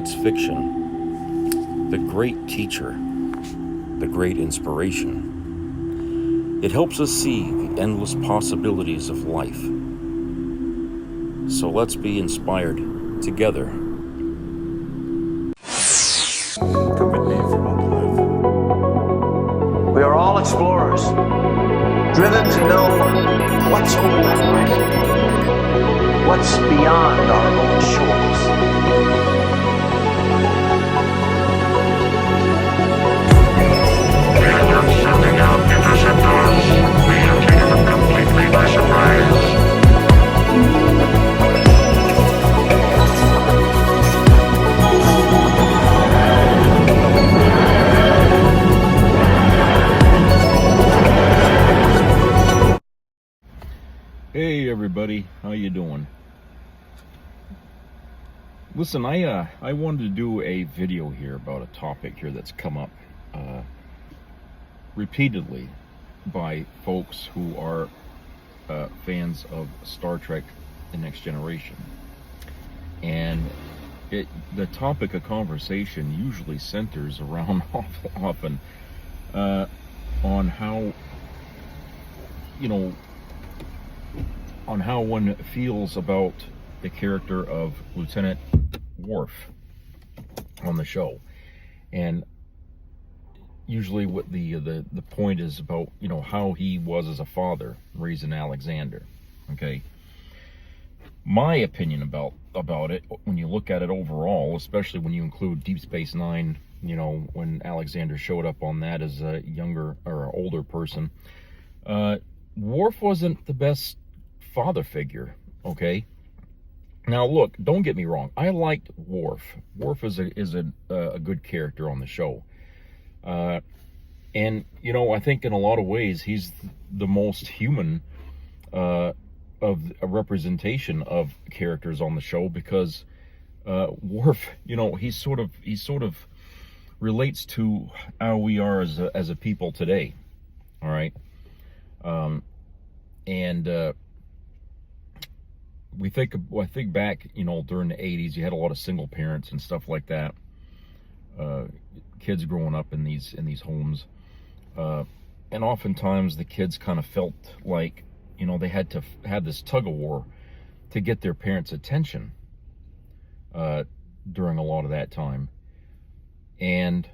science fiction, the great teacher, the great inspiration. It helps us see the endless possibilities of life. So let's be inspired together. Come with me if you want to live. We are all explorers, driven to know what's over that horizon, what's beyond our own shores. We are not sending out interceptors. We have taken them completely by surprise. Hey everybody, how you doing? Listen, I wanted to do a video here about a topic here that's come up repeatedly by folks who are fans of Star Trek: The Next Generation. And the topic of conversation usually centers around often on how, on how one feels about the character of Lieutenant Worf on the show. And usually what the point is about, how he was as a father raising Alexander. Okay. My opinion about it, when you look at it overall, especially when you include Deep Space Nine, when Alexander showed up on that as a younger or older person, Worf wasn't the best father figure. Okay. Now look, don't get me wrong. I liked Worf. Worf is a good character on the show. And I think in a lot of ways he's the most human of a representation of characters on the show, because Worf, he sort of relates to how we are as a people today. All right. I think back, during the 80s, you had a lot of single parents and stuff like that. Kids growing up in these homes, and oftentimes the kids kind of felt like, they had to have this tug of war to get their parents' attention during a lot of that time. And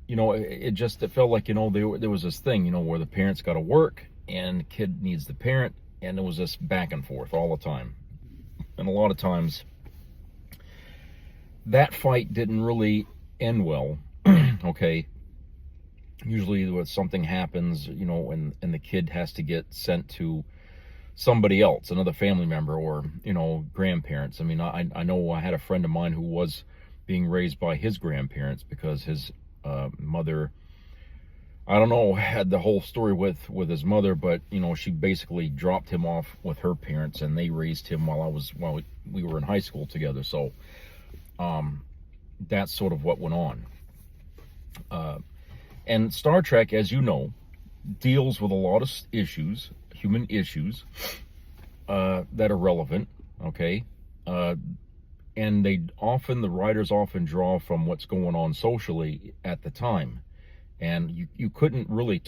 it felt like, there was this thing, where the parents got to work and the kid needs the parent. And it was this back and forth all the time. And a lot of times, that fight didn't really end well, okay? Usually when something happens, and the kid has to get sent to somebody else, another family member, or, grandparents. I mean, I know I had a friend of mine who was being raised by his grandparents because his mother, I don't know, had the whole story with his mother, but she basically dropped him off with her parents, and they raised him while we were in high school together. So that's sort of what went on. And Star Trek, as you know, deals with a lot of issues, human issues that are relevant. Okay, and the writers often draw from what's going on socially at the time. And you couldn't really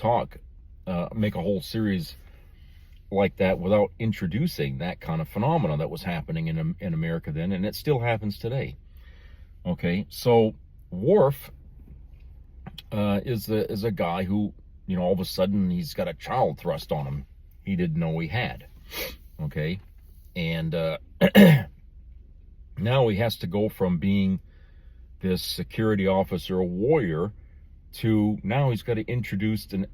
make a whole series like that without introducing that kind of phenomenon that was happening in America then, and it still happens today. Okay, so Worf is a guy who, all of a sudden he's got a child thrust on him he didn't know he had. Okay, and now he has to go from being this security officer, a warrior, to now he's got to introduce an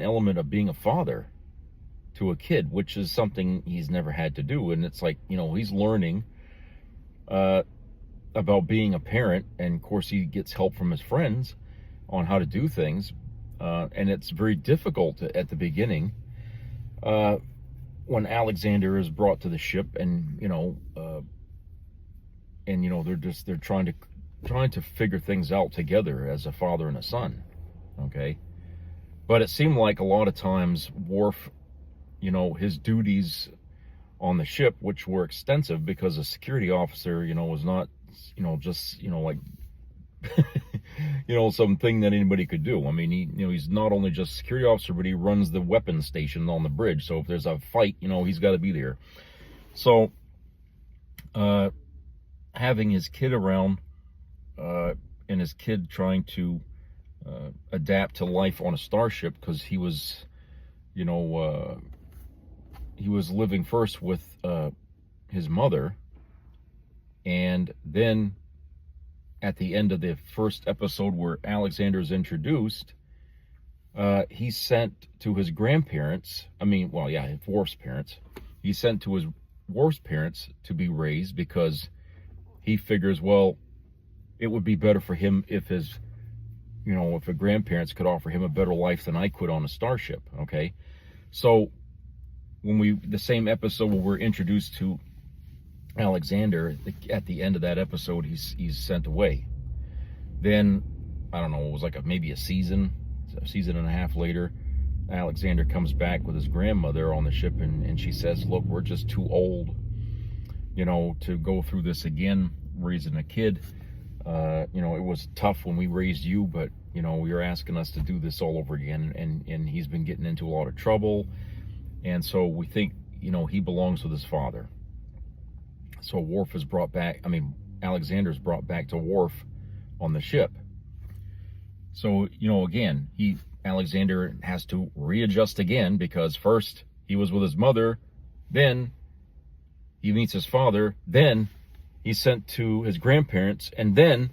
element of being a father to a kid, which is something he's never had to do. And it's like, he's learning about being a parent, and of course he gets help from his friends on how to do things, and it's very difficult at the beginning when Alexander is brought to the ship, and they're trying to figure things out together as a father and a son. Okay, but it seemed like a lot of times Worf, his duties on the ship, which were extensive because a security officer, was not just, like, something that anybody could do. I mean, he's not only just a security officer, but he runs the weapons station on the bridge. So if there's a fight, he's got to be there. So, having his kid around, and his kid trying to adapt to life on a starship, because he was, he was living first with his mother, and then at the end of the first episode where Alexander's introduced, he's sent to his grandparents. Worf's parents. He's sent to his Worf's parents to be raised, because he figures, well, it would be better for him if his, if the grandparents could offer him a better life than I could on a starship. Okay, so when the same episode where we're introduced to Alexander, at the end of that episode, he's sent away. Then, I don't know, it was like maybe a season and a half later, Alexander comes back with his grandmother on the ship, and she says, look, we're just too old, to go through this again, raising a kid. It was tough when we raised you, but, you're asking us to do this all over again, and he's been getting into a lot of trouble, and so we think, he belongs with his father. So Worf is brought back, Alexander's brought back to Worf on the ship. So, again, Alexander has to readjust again, because first he was with his mother, then he meets his father, then he's sent to his grandparents, and then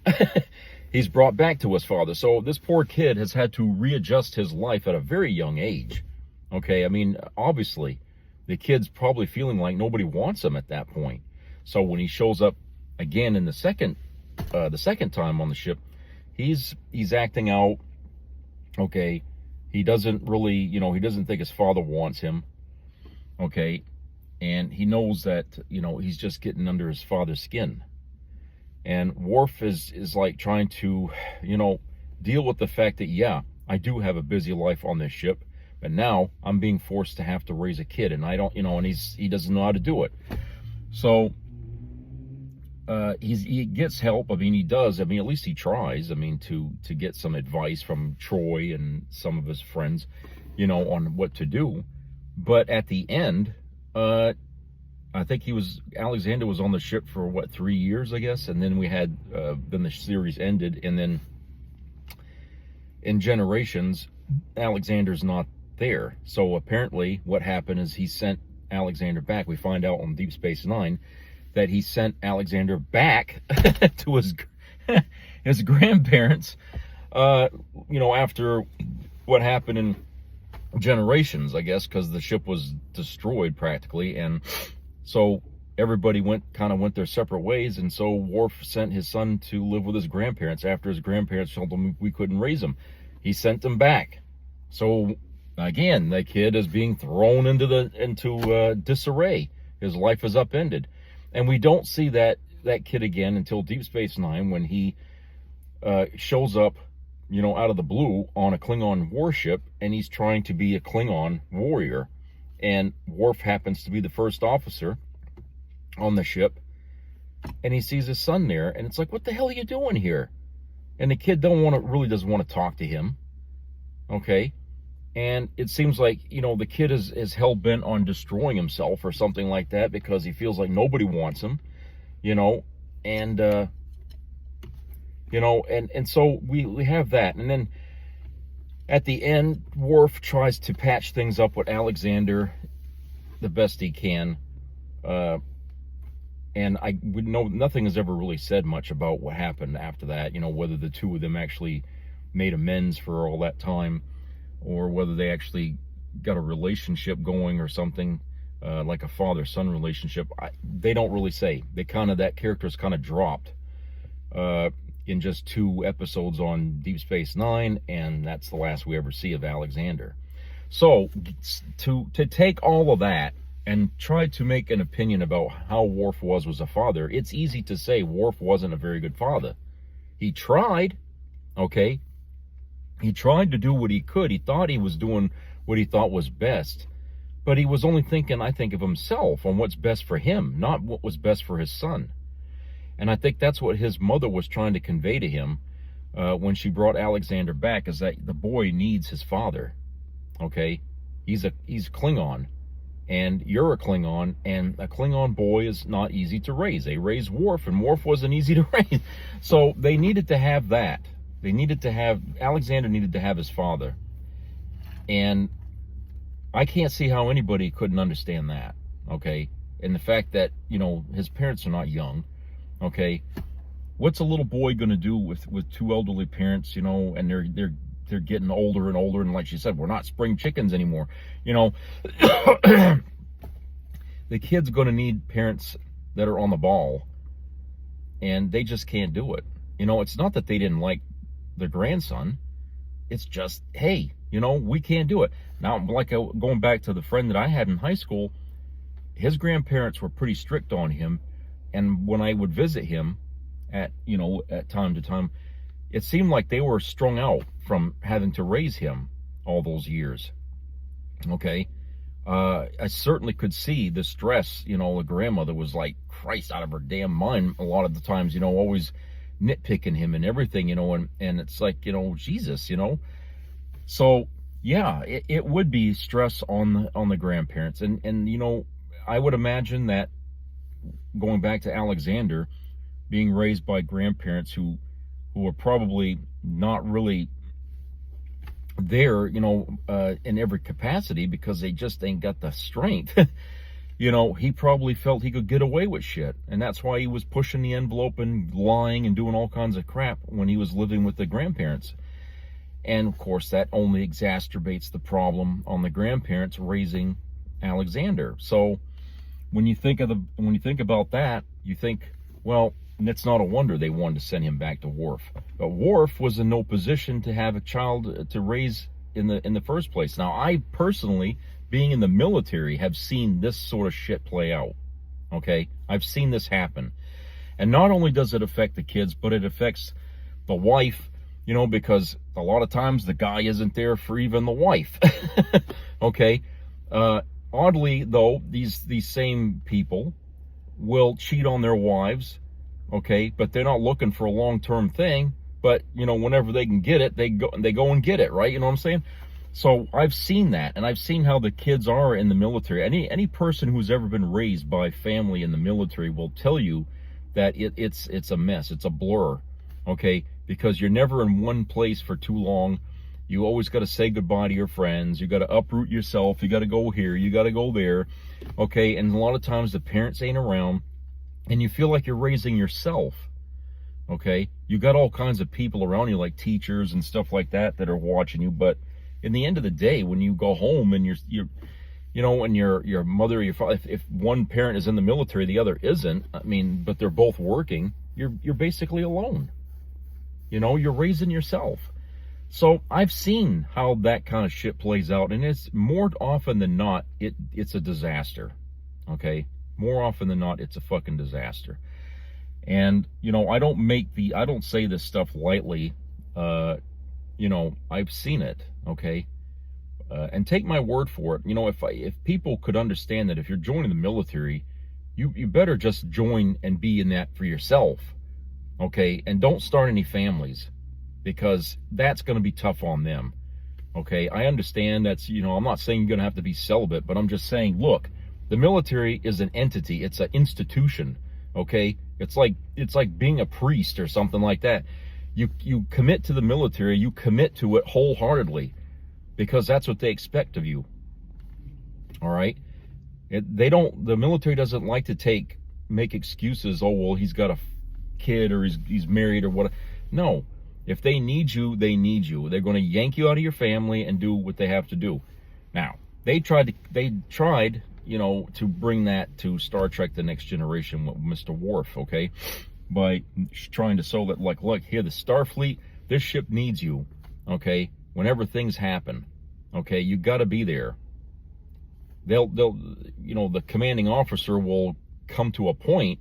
he's brought back to his father. So this poor kid has had to readjust his life at a very young age. Okay, obviously, the kid's probably feeling like nobody wants him at that point. So when he shows up again in the second time on the ship, he's acting out. Okay, he doesn't really, he doesn't think his father wants him. Okay, and he knows that, he's just getting under his father's skin. And Worf is like trying to, deal with the fact that, yeah, I do have a busy life on this ship, but now I'm being forced to have to raise a kid, and I don't, and he doesn't know how to do it. So he gets help. He does. At least he tries. To get some advice from Troy and some of his friends, on what to do. But at the end, I think Alexander was on the ship for 3 years, I guess, and then we had then the series ended, and then in Generations, Alexander's not there. So apparently, what happened is he sent Alexander back. We find out on Deep Space Nine that he sent Alexander back to his grandparents, after what happened in Generations, I guess, because the ship was destroyed practically, and so everybody went their separate ways, and so Worf sent his son to live with his grandparents after his grandparents told him we couldn't raise him. He sent them back. So again, the kid is being thrown into disarray. His life is upended. And we don't see that kid again until Deep Space Nine, when he shows up, out of the blue on a Klingon warship, and he's trying to be a Klingon warrior. And Worf happens to be the first officer on the ship, and he sees his son there, and it's like, what the hell are you doing here? And the kid really doesn't want to talk to him. Okay? And it seems like, the kid is hell-bent on destroying himself or something like that, because he feels like nobody wants him, and, and so we have that. And then at the end, Worf tries to patch things up with Alexander the best he can. And we know nothing is ever really said much about what happened after that, whether the two of them actually made amends for all that time, or whether they actually got a relationship going or something, like a father-son relationship. They don't really say. That character's kind of dropped in just 2 episodes on Deep Space Nine, and that's the last we ever see of Alexander. So, to take all of that and try to make an opinion about how Worf was a father, it's easy to say Worf wasn't a very good father. He tried, okay? He tried to do what he could. He thought he was doing what he thought was best. But he was only thinking, I think, of himself, on what's best for him, not what was best for his son. And I think that's what his mother was trying to convey to him when she brought Alexander back, is that the boy needs his father. Okay, he's Klingon, and you're a Klingon, and a Klingon boy is not easy to raise. They raised Worf, and Worf wasn't easy to raise. So they needed to have that. Alexander needed to have his father. And I can't see how anybody couldn't understand that, okay? And the fact that, his parents are not young, okay? What's a little boy going to do with two elderly parents, and they're getting older and older, and like she said, we're not spring chickens anymore. The kid's going to need parents that are on the ball, and they just can't do it. It's not that they didn't like their grandson. It's just, hey, we can't do it. Now, like going back to the friend that I had in high school, his grandparents were pretty strict on him, and when I would visit him at time to time, it seemed like they were strung out from having to raise him all those years. Okay, I certainly could see the stress. The grandmother was like Christ out of her damn mind a lot of the times. Always nitpicking him and everything. And it's like Jesus. So yeah, it would be stress on the grandparents, and I would imagine that going back to Alexander, being raised by grandparents who are probably not really there, in every capacity, because they just ain't got the strength. He probably felt he could get away with shit, and that's why he was pushing the envelope and lying and doing all kinds of crap when he was living with the grandparents. And of course, that only exacerbates the problem on the grandparents raising Alexander. So when you think about that, you think, well, it's not a wonder they wanted to send him back to Worf. But Worf was in no position to have a child to raise in the first place. Now, I personally, being in the military, have seen this sort of shit play out. Okay? I've seen this happen. And not only does it affect the kids, but it affects the wife, because a lot of times the guy isn't there for even the wife. Okay? Oddly, though, these same people will cheat on their wives, okay, but they're not looking for a long-term thing. But whenever they can get it, they go and get it, right? You know what I'm saying? So I've seen that, and I've seen how the kids are in the military. Any person who's ever been raised by family in the military will tell you that it's a mess, it's a blur, okay, because you're never in one place for too long. You always got to say goodbye to your friends. You got to uproot yourself. You got to go here. You got to go there. Okay, and a lot of times the parents ain't around, and you feel like you're raising yourself. Okay, you got all kinds of people around you, like teachers and stuff like that are watching you. But in the end of the day, when you go home and and your mother or your father, if one parent is in the military, the other isn't. I mean, but they're both working. You're basically alone. You're raising yourself. So I've seen how that kind of shit plays out, and it's more often than not, it's a disaster. Okay? More often than not, it's a fucking disaster. And, I don't say this stuff lightly. I've seen it, okay? And take my word for it. If people could understand that if you're joining the military, you better just join and be in that for yourself, okay? And don't start any families, because that's going to be tough on them. Okay, I understand that's, I'm not saying you're going to have to be celibate, but I'm just saying, look, the military is an entity. It's an institution. Okay, it's like being a priest or something like that. You commit to the military, you commit to it wholeheartedly, because that's what they expect of you. All right, the military doesn't like to make excuses. Oh, well, he's got a kid, or he's married, or what. No. If they need you, they need you. They're going to yank you out of your family and do what they have to do. Now, they tried, to bring that to Star Trek: The Next Generation with Mr. Worf, okay? By trying to sell that, like, look, here, the Starfleet, this ship needs you, okay? Whenever things happen, okay, you got to be there. They'll, the commanding officer will come to a point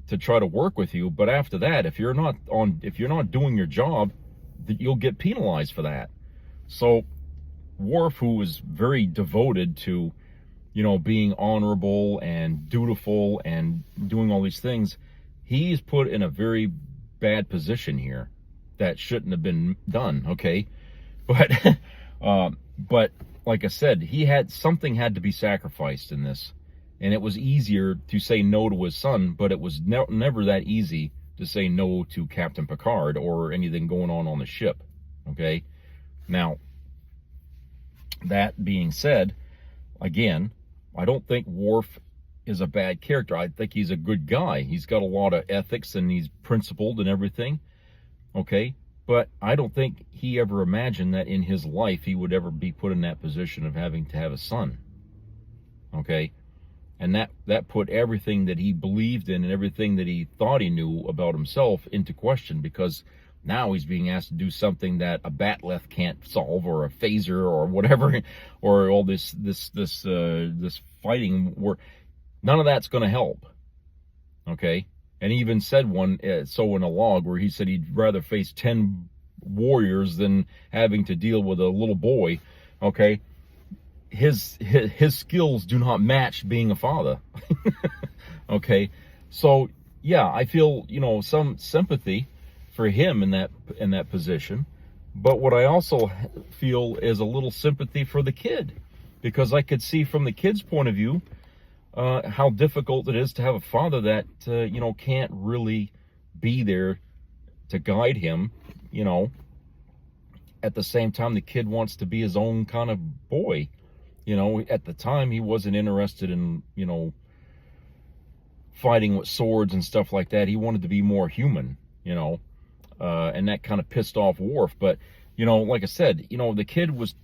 to try to work with you, but after that, if you're not doing your job, you'll get penalized for that. So Worf, who was very devoted to being honorable and dutiful and doing all these things, he's put in a very bad position here that shouldn't have been done, okay? But but like I said, something had to be sacrificed in this, and it was easier to say no to his son, but it was never that easy to say no to Captain Picard or anything going on the ship, okay? Now, that being said, again, I don't think Worf is a bad character. I think he's a good guy. He's got a lot of ethics and he's principled and everything, okay? But I don't think he ever imagined that in his life he would ever be put in that position of having to have a son, okay? And that put everything that he believed in and everything that he thought he knew about himself into question, because now he's being asked to do something that a batleth can't solve, or a phaser, or whatever, or all this fighting, where none of that's going to help, okay? And he even said so in a log where he said he'd rather face 10 warriors than having to deal with a little boy, okay? His skills do not match being a father, okay? So yeah, I feel, some sympathy for him in that position, but what I also feel is a little sympathy for the kid, because I could see from the kid's point of view how difficult it is to have a father that can't really be there to guide him. At the same time, the kid wants to be his own kind of boy. At the time he wasn't interested in fighting with swords and stuff like that. He wanted to be more human, and that kind of pissed off Worf. But like I said, the kid was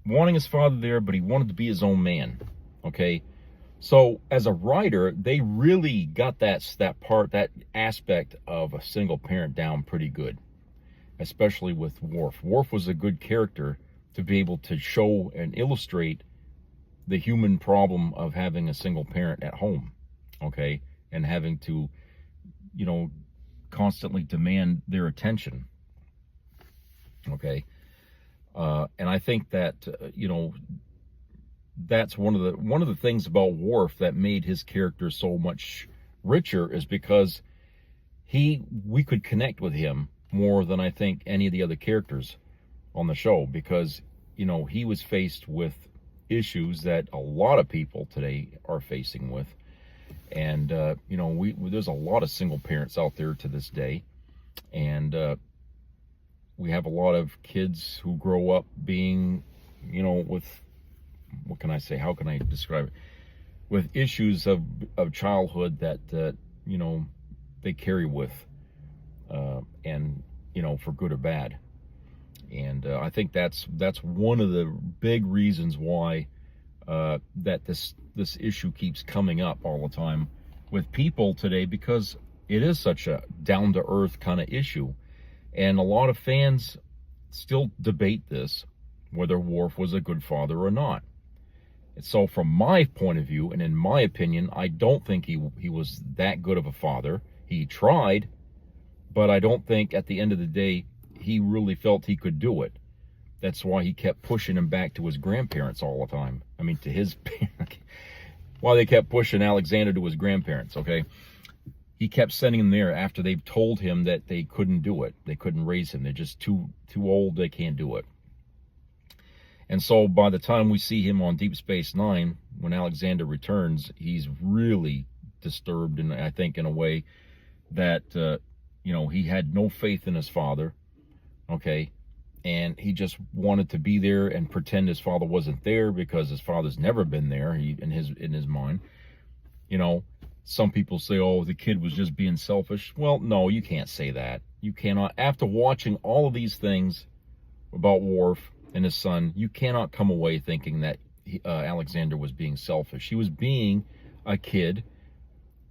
wanting his father there, but he wanted to be his own man, okay? So as a writer, they really got that aspect of a single parent down pretty good, especially with Worf. Worf was a good character to be able to show and illustrate the human problem of having a single parent at home, okay, and having to, constantly demand their attention, okay. And I think that that's one of the things about Worf that made his character so much richer, is because we could connect with him more than I think any of the other characters on the show, because he was faced with issues that a lot of people today are facing with, and there's a lot of single parents out there to this day, and we have a lot of kids who grow up being with, what can I say, how can I describe it, with issues of childhood that they carry with, and for good or bad. And I think that's one of the big reasons why that this issue keeps coming up all the time with people today, because it is such a down-to-earth kind of issue. And a lot of fans still debate this, whether Worf was a good father or not. And so from my point of view, and in my opinion, I don't think he was that good of a father. He tried, but I don't think at the end of the day he really felt he could do it. That's why he kept pushing him back to his grandparents all the time. I mean, to his parents. Why they kept pushing Alexander to his grandparents, okay? He kept sending him there after they've told him that they couldn't do it. They couldn't raise him. They're just too old. They can't do it. And so by the time we see him on Deep Space Nine, when Alexander returns, he's really disturbed, and I think in a way that, he had no faith in his father, okay? And he just wanted to be there and pretend his father wasn't there, because his father's never been there in his mind. Some people say, oh, the kid was just being selfish. Well, no, you can't say that. You cannot. After watching all of these things about Worf and his son, you cannot come away thinking that Alexander was being selfish. He was being a kid,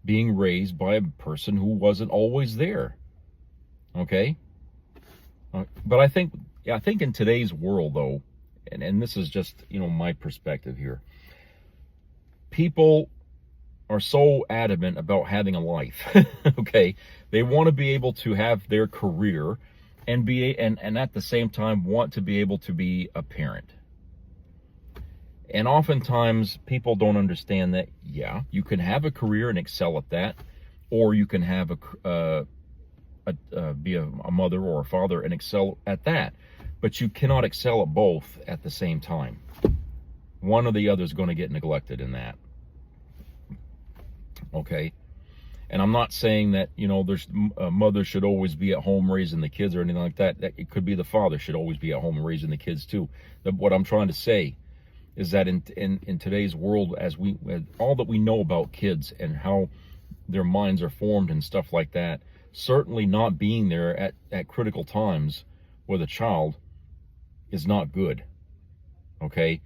being raised by a person who wasn't always there. Okay? But I think in today's world, though, and this is just, my perspective here, people are so adamant about having a life, okay? They want to be able to have their career and and at the same time want to be able to be a parent. And oftentimes people don't understand that, yeah, you can have a career and excel at that, or you can have be a mother or a father and excel at that. But you cannot excel at both at the same time. One or the other is going to get neglected in that. Okay? And I'm not saying that, there's a mother should always be at home raising the kids or anything like that. It could be the father should always be at home raising the kids too. What I'm trying to say is that in today's world, as all that we know about kids and how their minds are formed and stuff like that, certainly not being there at critical times with a child is not good. Okay?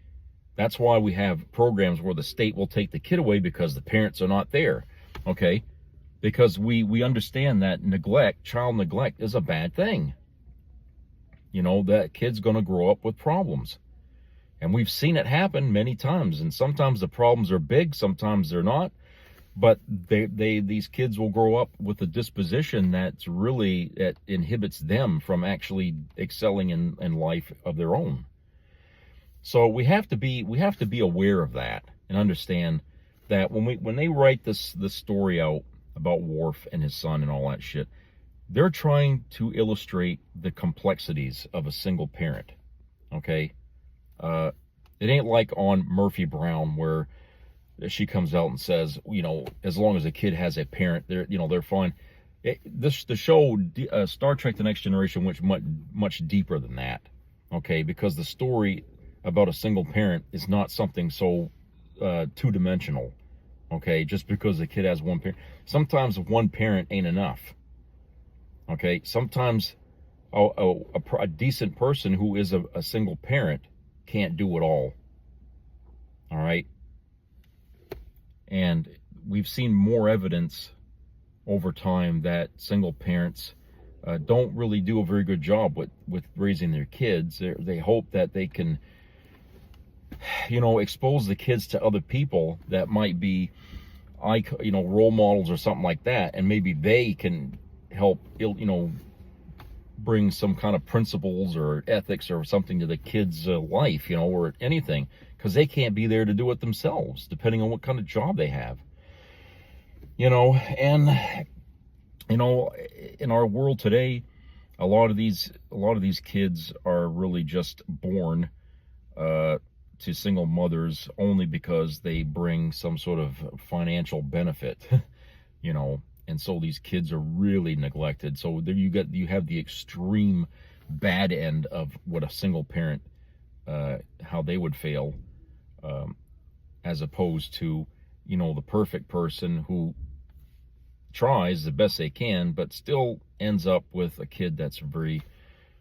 That's why we have programs where the state will take the kid away because the parents are not there. Okay? Because we understand that child neglect is a bad thing. That kid's going to grow up with problems. And we've seen it happen many times. And sometimes the problems are big, sometimes they're not. But these kids will grow up with a disposition that inhibits them from actually excelling in life of their own. So we have to be aware of that and understand that when they write this story out about Worf and his son and all that shit, they're trying to illustrate the complexities of a single parent. Okay, it ain't like on Murphy Brown where she comes out and says, as long as a kid has a parent, they're fine. The show Star Trek: The Next Generation went much deeper than that. Okay, because the story about a single parent is not something so two-dimensional. Okay, just because the kid has one parent. Sometimes one parent ain't enough. Okay, sometimes a decent person who is a single parent can't do it all. All right? And we've seen more evidence over time that single parents don't really do a very good job with raising their kids. They hope that they can, expose the kids to other people that might be, role models or something like that, and maybe they can help, bring some kind of principles or ethics or something to the kids' life, or anything, because they can't be there to do it themselves, depending on what kind of job they have. And in our world today, a lot of these kids are really just born to single mothers only because they bring some sort of financial benefit, and so these kids are really neglected. So there you have the extreme bad end of what a single parent, how they would fail, as opposed to, the perfect person who tries the best they can, but still ends up with a kid that's very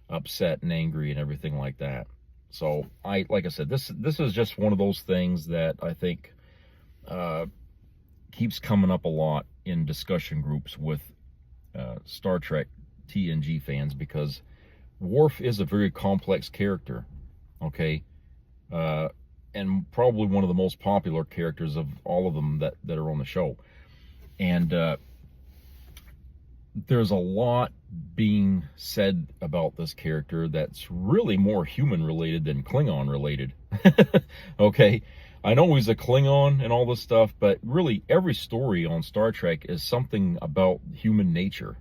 upset and angry and everything like that. So like I said, this is just one of those things that I think keeps coming up a lot in discussion groups with Star Trek TNG fans, because Worf is a very complex character, okay, and probably one of the most popular characters of all of them that are on the show. And there's a lot being said about this character that's really more human related than Klingon related. Okay, I know he's a Klingon and all this stuff, but really every story on Star Trek is something about human nature.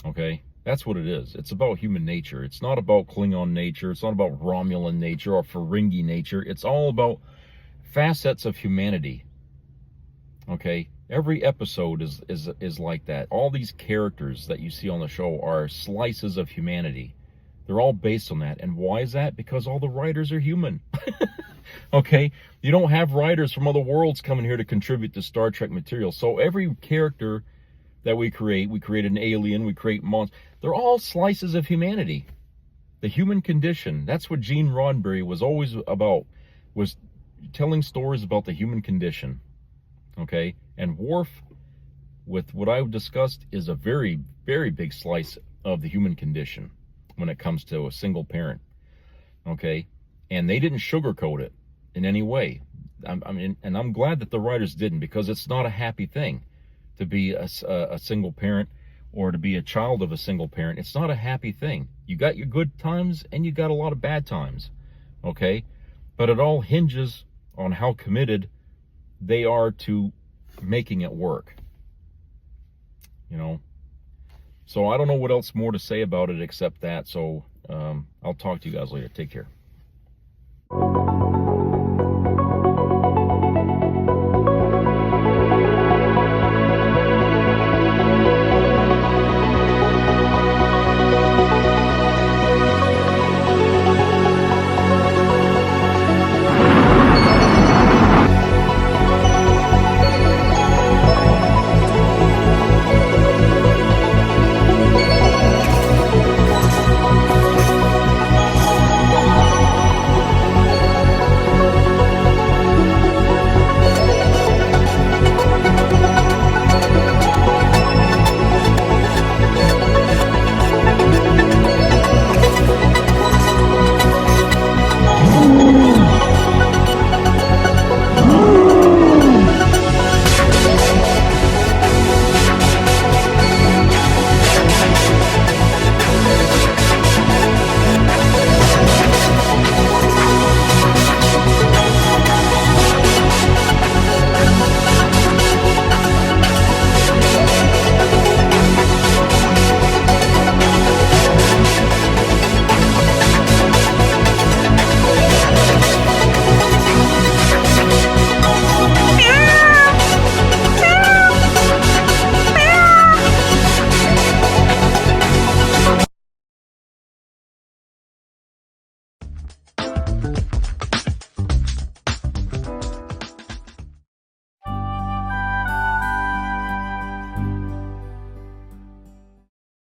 Okay, that's what it is. It's about human nature. It's not about Klingon nature. It's not about Romulan nature or Ferengi nature. It's all about facets of humanity. Okay, every episode is like that. All these characters that you see on the show are slices of humanity. They're all based on that. And why is that? Because all the writers are human. Okay, you don't have writers from other worlds coming here to contribute to Star Trek material. So every character that we create an alien, we create monsters. They're all slices of humanity. The human condition. That's what Gene Roddenberry was always about, was telling stories about the human condition. Okay, and Worf, with what I've discussed, is a very, very big slice of the human condition when it comes to a single parent. Okay, and they didn't sugarcoat it in any way. And I'm glad that the writers didn't, because it's not a happy thing to be a single parent or to be a child of a single parent. It's not a happy thing. You got your good times and you got a lot of bad times. Okay, but it all hinges on how committed they are to making it work. you know. So I don't know what else more to say about it except that. So I'll talk to you guys later. Take care.